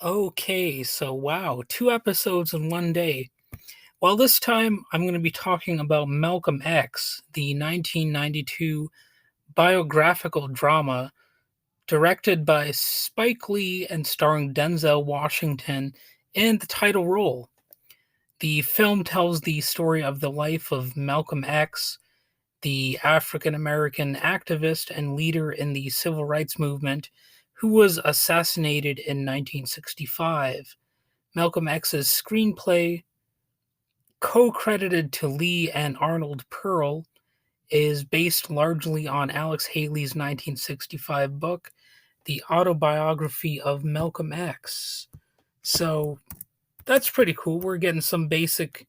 Okay, so wow, two episodes in one day. Well, this time I'm going to be talking about Malcolm X, the 1992 biographical drama directed by Spike Lee and starring Denzel Washington in the title role. The film tells the story of the life of Malcolm X, the African American activist and leader in the civil rights movement who was assassinated in 1965. Malcolm X's screenplay, co-credited to Lee and Arnold Perl, is based largely on Alex Haley's 1965 book, The Autobiography of Malcolm X. So that's pretty cool. We're getting some basic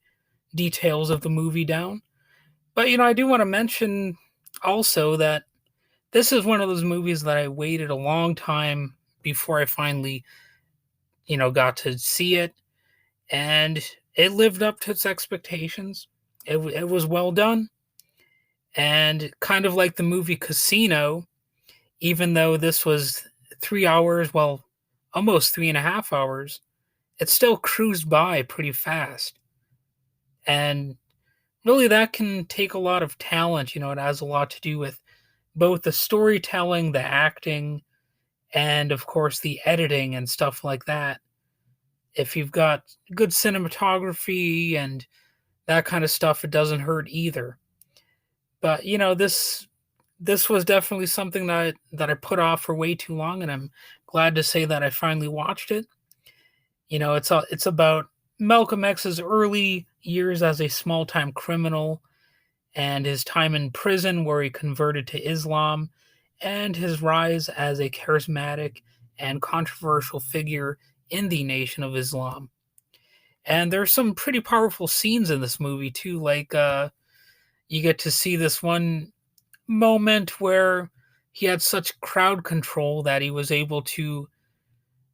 details of the movie down. But I do want to mention also that this is one of those movies that I waited a long time before I finally, got to see it, and it lived up to its expectations. It was well done, and kind of like the movie Casino, even though this was 3 hours, well, almost 3.5 hours, it still cruised by pretty fast. And really, that can take a lot of talent. It has a lot to do with both the storytelling, the acting, and of course the editing and stuff like that. If you've got good cinematography and that kind of stuff, it doesn't hurt either. But this was definitely something that I put off for way too long, and I'm glad to say that I finally watched it. It's about Malcolm X's early years as a small-time criminal and his time in prison where he converted to Islam and his rise as a charismatic and controversial figure in the Nation of Islam. And there's some pretty powerful scenes in this movie too, like you get to see this one moment where he had such crowd control that he was able to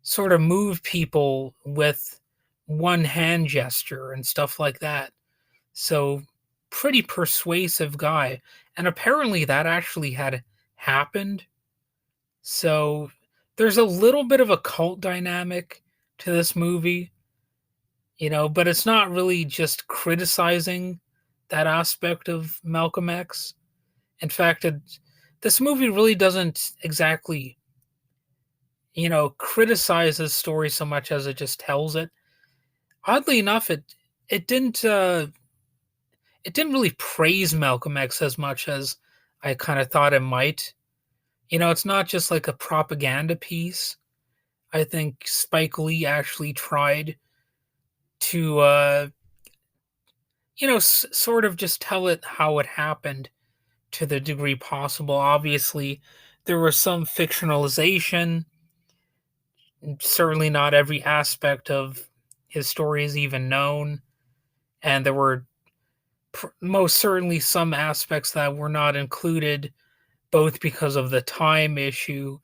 sort of move people with one hand gesture and stuff like that. So, pretty persuasive guy. And apparently that actually had happened. So, there's a little bit of a cult dynamic to this movie, but it's not really just criticizing that aspect of Malcolm X. In fact, this movie really doesn't exactly, criticize his story so much as it just tells it. Oddly enough, it didn't it didn't really praise Malcolm X as much as I kind of thought it might. It's not just like a propaganda piece. I think Spike Lee actually tried to, sort of just tell it how it happened to the degree possible. Obviously, there was some fictionalization. Certainly, not every aspect of his story is even known. And there were most certainly some aspects that were not included, both because of the time issue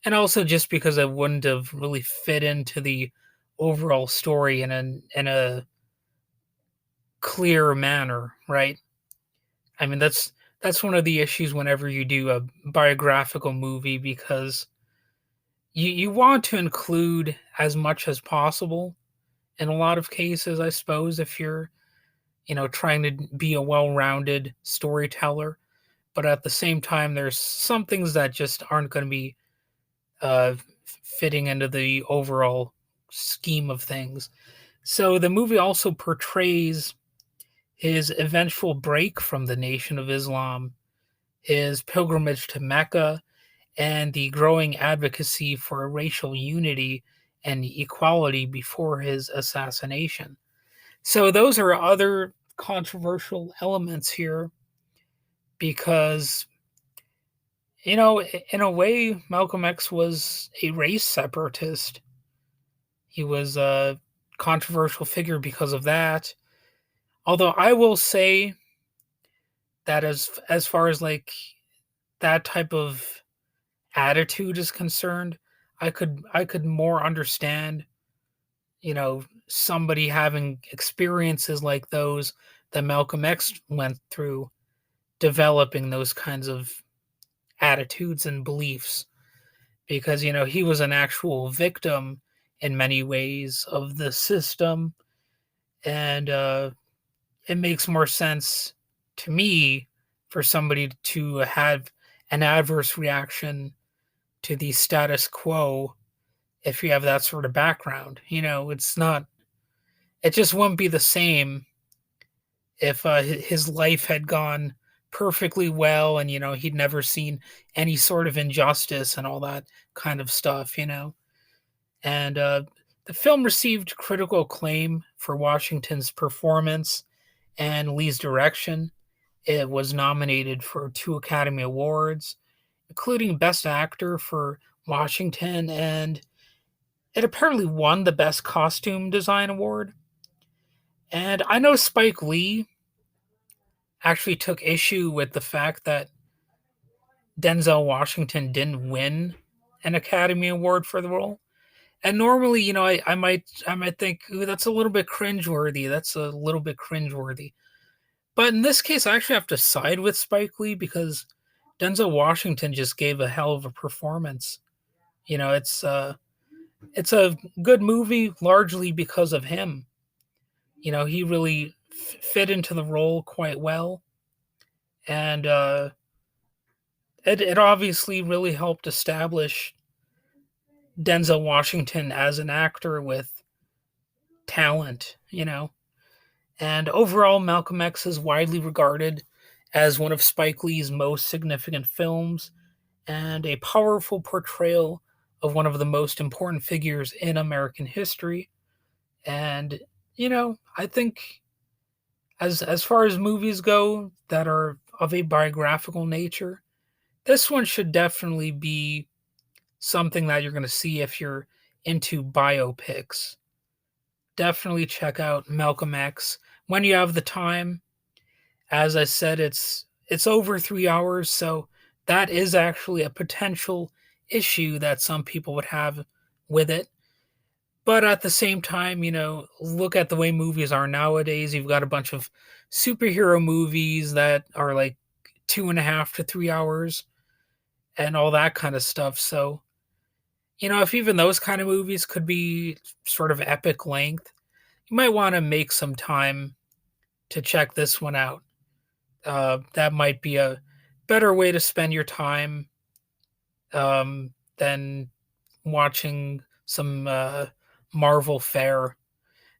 and also just because it wouldn't have really fit into the overall story in a clear manner, right? I mean, that's one of the issues whenever you do a biographical movie, because you want to include as much as possible in a lot of cases, I suppose, if you're, trying to be a well-rounded storyteller. But at the same time, there's some things that just aren't going to be uh, fitting into the overall scheme of things. So the movie also portrays his eventual break from the Nation of Islam, his pilgrimage to Mecca, and the growing advocacy for racial unity and equality before his assassination. So those are other controversial elements here because, in a way, Malcolm X was a race separatist. He was a controversial figure because of that. Although I will say that as far as like that type of attitude is concerned, I could more understand, somebody having experiences like those that Malcolm X went through, developing those kinds of attitudes and beliefs, because he was an actual victim in many ways of the system, and it makes more sense to me for somebody to have an adverse reaction to the status quo if you have that sort of background. It's not, it just wouldn't be the same if his life had gone perfectly well and, he'd never seen any sort of injustice and all that kind of stuff. And the film received critical acclaim for Washington's performance and Lee's direction. It was nominated for 2 Academy Awards, including Best Actor for Washington, and it apparently won the Best Costume Design Award. And I know Spike Lee actually took issue with the fact that Denzel Washington didn't win an Academy Award for the role. And normally, I might think, ooh, that's a little bit cringeworthy. That's a little bit cringeworthy. But in this case, I actually have to side with Spike Lee because Denzel Washington just gave a hell of a performance. It's a good movie largely because of him. He really fit into the role quite well, and it obviously really helped establish Denzel Washington as an actor with talent. And overall, Malcolm X is widely regarded as one of Spike Lee's most significant films and a powerful portrayal of one of the most important figures in American history. And I think as far as movies go that are of a biographical nature, this one should definitely be something that you're going to see if you're into biopics. Definitely check out Malcolm X when you have the time. As I said, it's over 3 hours, so that is actually a potential issue that some people would have with it. But at the same time, look at the way movies are nowadays. You've got a bunch of superhero movies that are like 2.5 to 3 hours and all that kind of stuff. So, if even those kind of movies could be sort of epic length, you might want to make some time to check this one out. That might be a better way to spend your time than watching some Marvel fare.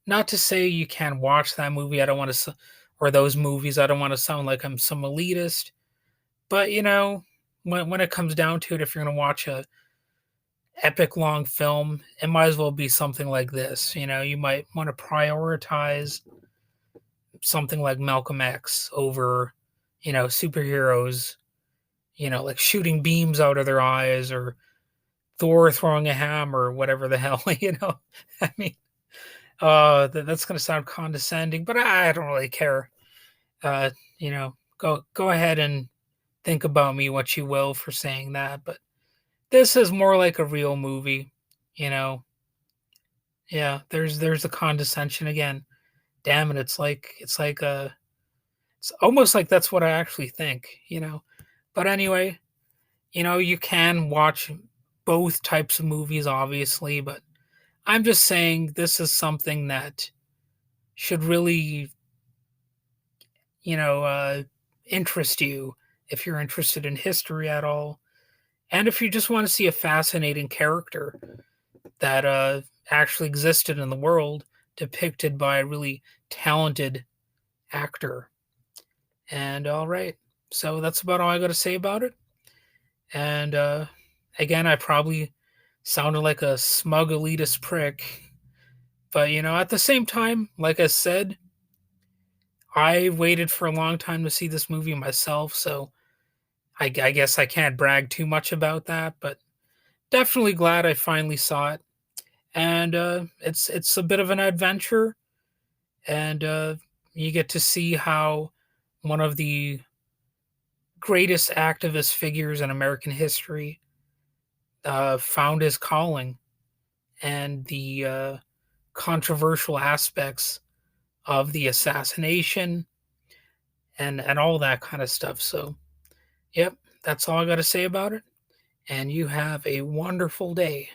Not to say you can't watch that movie. I don't want to, or those movies. I don't want to sound like I'm some elitist. But when it comes down to it, if you're going to watch a epic long film, it might as well be something like this. You might want to prioritize something like Malcolm X over, superheroes, like shooting beams out of their eyes or Thor throwing a hammer or whatever the hell. I mean, that's going to sound condescending, but I don't really care. Go ahead and think about me what you will for saying that, but this is more like a real movie, you know. Yeah, there's the condescension again. Damn it, it's almost like that's what I actually think. But anyway, you can watch both types of movies obviously, but I'm just saying this is something that should really, you know, uh interest you if you're interested in history at all. And if you just want to see a fascinating character that actually existed in the world depicted by a really talented actor. And all right. So that's about all I got to say about it. And again, I probably sounded like a smug elitist prick. But, at the same time, like I said, I waited for a long time to see this movie myself. So I guess I can't brag too much about that. But definitely glad I finally saw it. And it's a bit of an adventure. And you get to see how one of the greatest activist figures in American history found his calling and the controversial aspects of the assassination and all that kind of stuff. So, yep, that's all I got to say about it. And you have a wonderful day.